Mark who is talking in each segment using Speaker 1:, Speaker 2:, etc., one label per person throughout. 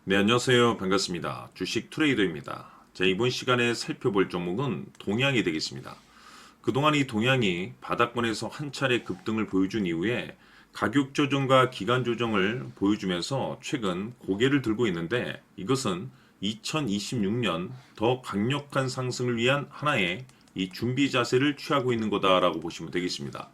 Speaker 1: 네, 안녕하세요. 반갑습니다. 주식 트레이더입니다. 자, 이번 시간에 살펴볼 종목은 동양이 되겠습니다. 그동안 이 동양이 바닥권에서 한 차례 급등을 보여준 이후에 가격 조정과 기간 조정을 보여주면서 최근 고개를 들고 있는데, 이것은 2026년 더 강력한 상승을 위한 하나의 이 준비 자세를 취하고 있는 거다라고 보시면 되겠습니다.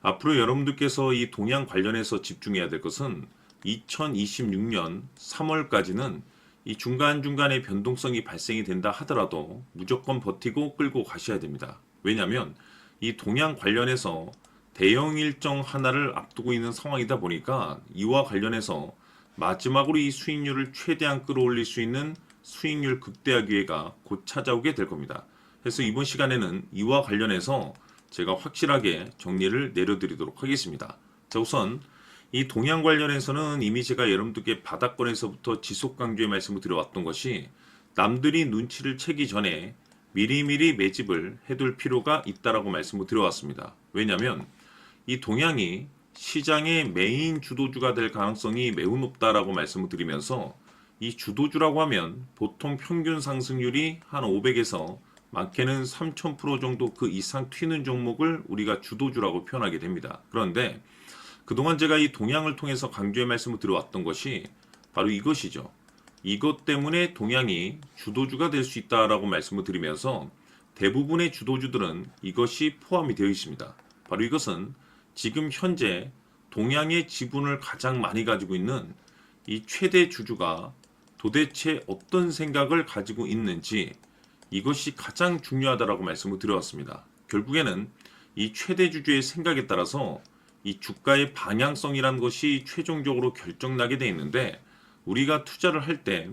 Speaker 1: 앞으로 여러분들께서 이 동양 관련해서 집중해야 될 것은 2026년 3월까지는 이 중간중간에 변동성이 발생이 된다 하더라도 무조건 버티고 끌고 가셔야 됩니다. 왜냐하면 이 동양 관련해서 대형 일정 하나를 앞두고 있는 상황이다 보니까 이와 관련해서 마지막으로 이 수익률을 최대한 끌어올릴 수 있는 수익률 극대화 기회가 곧 찾아오게 될 겁니다. 그래서 이번 시간에는 이와 관련해서 제가 확실하게 정리를 내려드리도록 하겠습니다. 자, 우선 이 동양 관련해서는 이미 제가 여러분들께 바닥권에서부터 지속 강조의 말씀을 드려왔던 것이 남들이 눈치를 채기 전에 미리미리 매집을 해둘 필요가 있다라고 말씀을 드려왔습니다. 왜냐하면 이 동양이 시장의 메인 주도주가 될 가능성이 매우 높다라고 말씀을 드리면서, 이 주도주라고 하면 보통 평균 상승률이 한 500에서 많게는 3000% 정도 그 이상 튀는 종목을 우리가 주도주라고 표현하게 됩니다. 그런데 그동안 제가 이 동양을 통해서 강조의 말씀을 드려왔던 것이 바로 이것이죠. 이것 때문에 동양이 주도주가 될 수 있다라고 말씀을 드리면서 대부분의 주도주들은 이것이 포함이 되어 있습니다. 바로 이것은 지금 현재 동양의 지분을 가장 많이 가지고 있는 이 최대 주주가 도대체 어떤 생각을 가지고 있는지, 이것이 가장 중요하다라고 말씀을 드려왔습니다. 결국에는 이 최대 주주의 생각에 따라서 이 주가의 방향성이란 것이 최종적으로 결정나게 되어 있는데, 우리가 투자를 할 때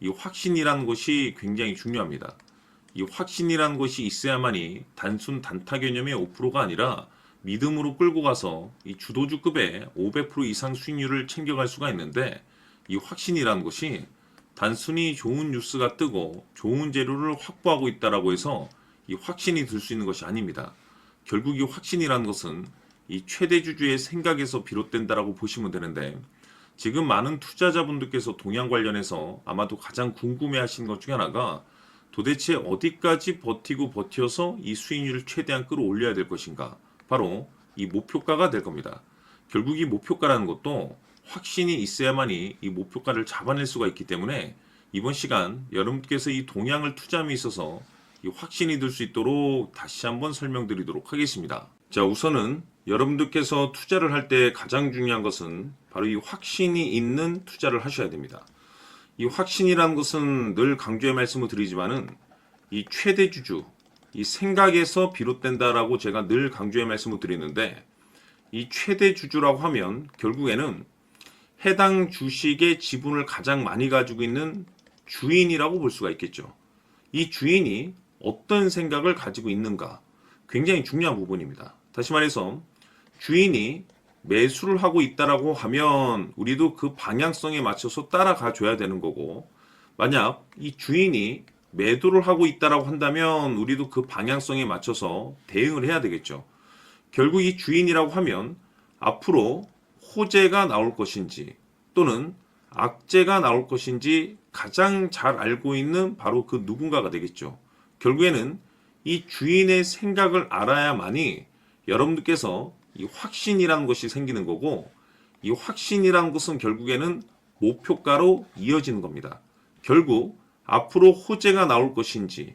Speaker 1: 이 확신이라는 것이 굉장히 중요합니다. 이 확신이라는 것이 있어야만이 단순 단타 개념의 5%가 아니라 믿음으로 끌고 가서 이 주도주급의 500% 이상 수익률을 챙겨갈 수가 있는데, 이 확신이라는 것이 단순히 좋은 뉴스가 뜨고 좋은 재료를 확보하고 있다라고 해서 이 확신이 들 수 있는 것이 아닙니다. 결국 이 확신이라는 것은 이 최대 주주의 생각에서 비롯된다라고 보시면 되는데, 지금 많은 투자자분들께서 동양 관련해서 아마도 가장 궁금해하시는 것 중에 하나가 도대체 어디까지 버티고 버텨서 이 수익률을 최대한 끌어올려야 될 것인가, 바로 이 목표가가 될 겁니다. 결국 이 목표가라는 것도 확신이 있어야만이 이 목표가를 잡아낼 수가 있기 때문에 이번 시간 여러분께서 이 동향을 투자함에 있어서 이 확신이 들 수 있도록 다시 한번 설명드리도록 하겠습니다. 자, 우선은 여러분들께서 투자를 할 때 가장 중요한 것은 바로 이 확신이 있는 투자를 하셔야 됩니다. 이 확신이라는 것은 늘 강조의 말씀을 드리지만은 이 최대 주주, 이 생각에서 비롯된다라고 제가 늘 강조의 말씀을 드리는데, 이 최대 주주라고 하면 결국에는 해당 주식의 지분을 가장 많이 가지고 있는 주인이라고 볼 수가 있겠죠. 이 주인이 어떤 생각을 가지고 있는가, 굉장히 중요한 부분입니다. 다시 말해서 주인이 매수를 하고 있다라고 하면 우리도 그 방향성에 맞춰서 따라가 줘야 되는 거고, 만약 이 주인이 매도를 하고 있다라고 한다면 우리도 그 방향성에 맞춰서 대응을 해야 되겠죠. 결국 이 주인이라고 하면 앞으로 호재가 나올 것인지 또는 악재가 나올 것인지 가장 잘 알고 있는 바로 그 누군가가 되겠죠. 결국에는 이 주인의 생각을 알아야만이 여러분들께서 이 확신이라는 것이 생기는 거고, 이 확신이라는 것은 결국에는 목표가로 이어지는 겁니다. 결국 앞으로 호재가 나올 것인지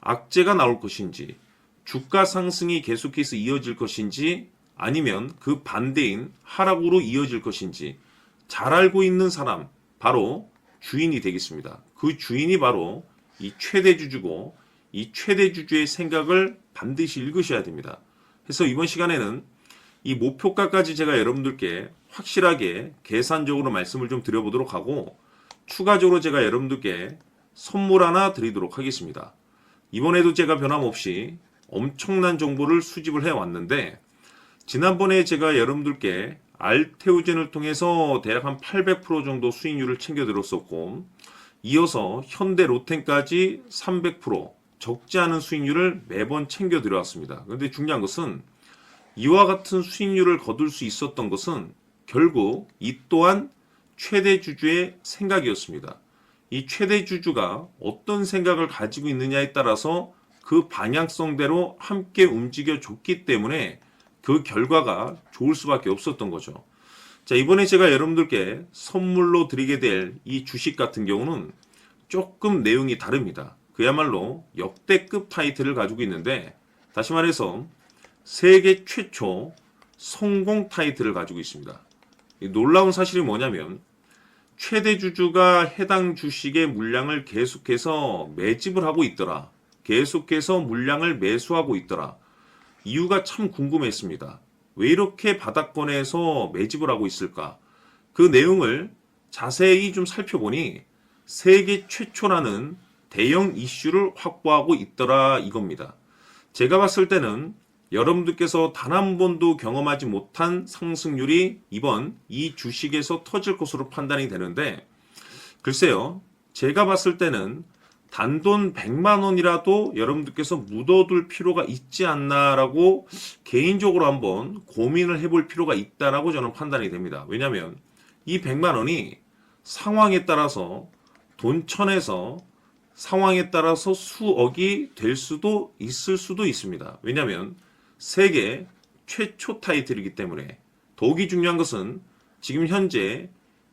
Speaker 1: 악재가 나올 것인지, 주가 상승이 계속해서 이어질 것인지 아니면 그 반대인 하락으로 이어질 것인지 잘 알고 있는 사람, 바로 주인이 되겠습니다. 그 주인이 바로 이 최대 주주고, 이 최대 주주의 생각을 반드시 읽으셔야 됩니다. 그래서 이번 시간에는 이 목표가까지 제가 여러분들께 확실하게 계산적으로 말씀을 좀 드려보도록 하고, 추가적으로 제가 여러분들께 선물 하나 드리도록 하겠습니다. 이번에도 제가 변함없이 엄청난 정보를 수집을 해왔는데, 지난번에 제가 여러분들께 알테오젠을 통해서 대략 한 800% 정도 수익률을 챙겨드렸었고, 이어서 현대 로텐까지 300% 적지 않은 수익률을 매번 챙겨드려왔습니다. 그런데 중요한 것은 이와 같은 수익률을 거둘 수 있었던 것은 결국 이 또한 최대 주주의 생각이었습니다. 이 최대 주주가 어떤 생각을 가지고 있느냐에 따라서 그 방향성대로 함께 움직여 줬기 때문에 그 결과가 좋을 수밖에 없었던 거죠. 자, 이번에 제가 여러분들께 선물로 드리게 될 이 주식 같은 경우는 조금 내용이 다릅니다. 그야말로 역대급 타이틀을 가지고 있는데, 다시 말해서 세계 최초 성공 타이틀을 가지고 있습니다. 이 놀라운 사실이 뭐냐면 최대 주주가 해당 주식의 물량을 계속해서 매집을 하고 있더라. 계속해서 물량을 매수하고 있더라. 이유가 참 궁금했습니다. 왜 이렇게 바닥권에서 매집을 하고 있을까? 그 내용을 자세히 좀 살펴보니 세계 최초라는 대형 이슈를 확보하고 있더라 이겁니다. 제가 봤을 때는 여러분들께서 단 한 번도 경험하지 못한 상승률이 이번 이 주식에서 터질 것으로 판단이 되는데, 글쎄요, 제가 봤을 때는 단돈 100만 원이라도 여러분들께서 묻어둘 필요가 있지 않나라고 개인적으로 한번 고민을 해볼 필요가 있다라고 저는 판단이 됩니다. 왜냐하면 이 100만 원이 상황에 따라서 돈천에서 상황에 따라서 수억이 될 수도 있을 수도 있습니다. 왜냐하면 세계 최초 타이틀이기 때문에. 더욱이 중요한 것은 지금 현재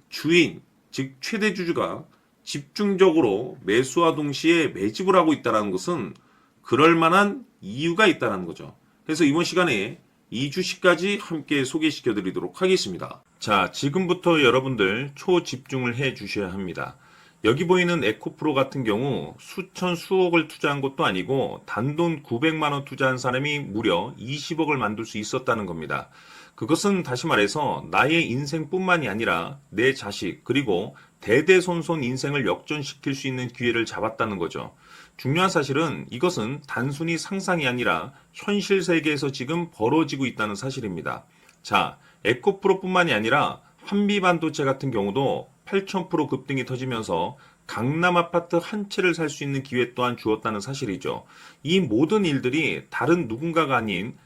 Speaker 1: 주인, 즉 최대 주주가 집중적으로 매수와 동시에 매집을 하고 있다는 것은 그럴 만한 이유가 있다는 거죠. 그래서 이번 시간에 이 주식까지 함께 소개시켜 드리도록 하겠습니다. 자, 지금부터 여러분들 초집중을 해 주셔야 합니다. 여기 보이는 에코프로 같은 경우 수천 수억을 투자한 것도 아니고 단돈 900만 원 투자한 사람이 무려 20억을 만들 수 있었다는 겁니다. 그것은 다시 말해서 나의 인생뿐만이 아니라 내 자식 그리고 대대손손 인생을 역전시킬 수 있는 기회를 잡았다는 거죠. 중요한 사실은 이것은 단순히 상상이 아니라 현실 세계에서 지금 벌어지고 있다는 사실입니다. 자, 에코프로뿐만이 아니라 한미반도체 같은 경우도 8,000% 급등이 터지면서 강남 아파트 한 채를 살 수 있는 기회 또한 주었다는 사실이죠. 이 모든 일들이 다른 누군가가 아닌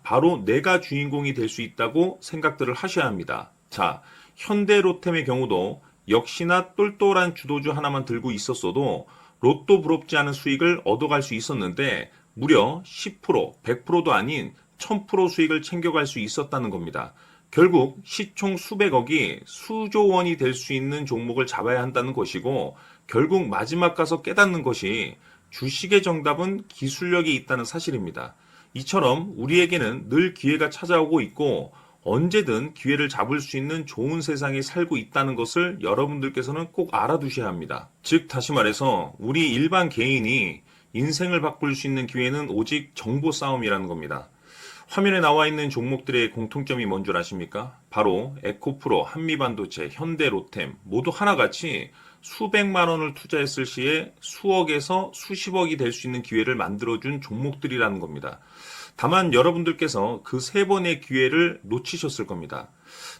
Speaker 1: 바로 내가 주인공이 될 수 있다고 생각들을 하셔야 합니다. 자, 현대로템의 경우도 역시나 똘똘한 주도주 하나만 들고 있었어도 로또 부럽지 않은 수익을 얻어갈 수 있었는데 무려 10%, 100%도 아닌 1000% 수익을 챙겨갈 수 있었다는 겁니다. 결국 시총 수백억이 수조 원이 될 수 있는 종목을 잡아야 한다는 것이고, 결국 마지막 가서 깨닫는 것이 주식의 정답은 기술력이 있다는 사실입니다. 이처럼 우리에게는 늘 기회가 찾아오고 있고 언제든 기회를 잡을 수 있는 좋은 세상에 살고 있다는 것을 여러분들께서는 꼭 알아두셔야 합니다. 즉 다시 말해서 우리 일반 개인이 인생을 바꿀 수 있는 기회는 오직 정보 싸움이라는 겁니다. 화면에 나와 있는 종목들의 공통점이 뭔 줄 아십니까? 바로 에코프로, 한미반도체, 현대로템 모두 하나같이 수백만 원을 투자했을 시에 수억에서 수십억이 될 수 있는 기회를 만들어준 종목들이라는 겁니다. 다만 여러분들께서 그 세 번의 기회를 놓치셨을 겁니다.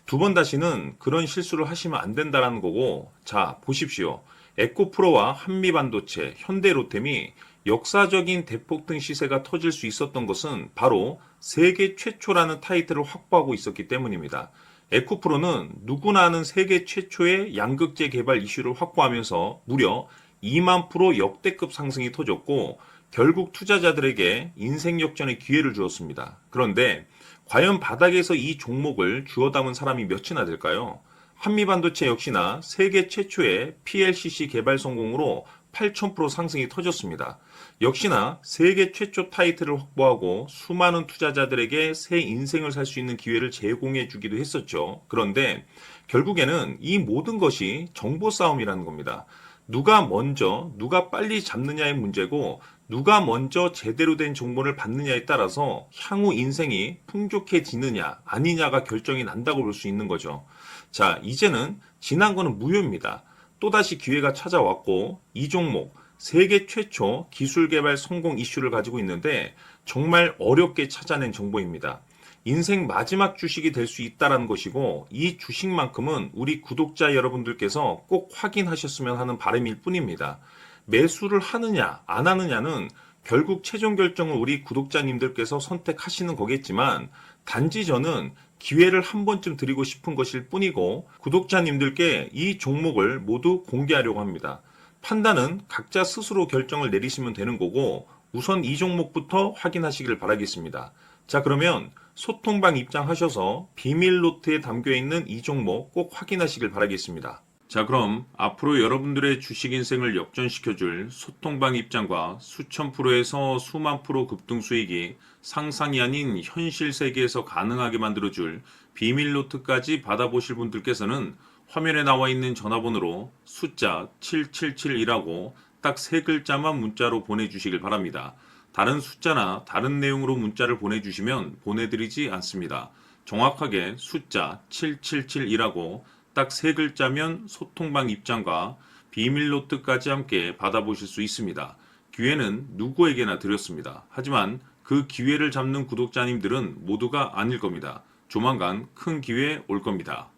Speaker 1: 두 번 다시는 그런 실수를 하시면 안 된다는 거고, 자 보십시오. 에코프로와 한미반도체, 현대로템이 역사적인 대폭등 시세가 터질 수 있었던 것은 바로 세계 최초라는 타이틀을 확보하고 있었기 때문입니다. 에코프로는 누구나 아는 세계 최초의 양극재 개발 이슈를 확보하면서 무려 2만 프로 역대급 상승이 터졌고 결국 투자자들에게 인생 역전의 기회를 주었습니다. 그런데 과연 바닥에서 이 종목을 주워 담은 사람이 몇이나 될까요? 한미반도체 역시나 세계 최초의 PLCC 개발 성공으로 8,000% 상승이 터졌습니다. 역시나 세계 최초 타이틀을 확보하고 수많은 투자자들에게 새 인생을 살 수 있는 기회를 제공해 주기도 했었죠. 그런데 결국에는 이 모든 것이 정보 싸움이라는 겁니다. 누가 먼저, 누가 빨리 잡느냐의 문제고 누가 먼저 제대로 된 정보를 받느냐에 따라서 향후 인생이 풍족해지느냐 아니냐가 결정이 난다고 볼 수 있는 거죠. 자, 이제는 지난 거는 무효입니다. 또다시 기회가 찾아왔고 이 종목 세계 최초 기술 개발 성공 이슈를 가지고 있는데 정말 어렵게 찾아낸 정보입니다. 인생 마지막 주식이 될 수 있다는 것이고 이 주식만큼은 우리 구독자 여러분들께서 꼭 확인하셨으면 하는 바람일 뿐입니다. 매수를 하느냐 안 하느냐는 결국 최종 결정을 우리 구독자님들께서 선택하시는 거겠지만 단지 저는 기회를 한 번쯤 드리고 싶은 것일 뿐이고 구독자님들께 이 종목을 모두 공개하려고 합니다. 판단은 각자 스스로 결정을 내리시면 되는 거고 우선 이 종목부터 확인하시길 바라겠습니다. 자, 그러면 소통방 입장하셔서 비밀 노트에 담겨 있는 이 종목 꼭 확인하시길 바라겠습니다. 자, 그럼 앞으로 여러분들의 주식 인생을 역전시켜줄 소통방 입장과 수천 프로에서 수만 프로 급등 수익이 상상이 아닌 현실 세계에서 가능하게 만들어줄 비밀 노트까지 받아보실 분들께서는 화면에 나와 있는 전화번호로 숫자 7771이라고 딱 세 글자만 문자로 보내주시길 바랍니다. 다른 숫자나 다른 내용으로 문자를 보내주시면 보내드리지 않습니다. 정확하게 숫자 7771이라고 딱 세 글자면 소통방 입장과 비밀 노트까지 함께 받아보실 수 있습니다. 기회는 누구에게나 드렸습니다. 하지만 그 기회를 잡는 구독자님들은 모두가 아닐 겁니다. 조만간 큰 기회 올 겁니다.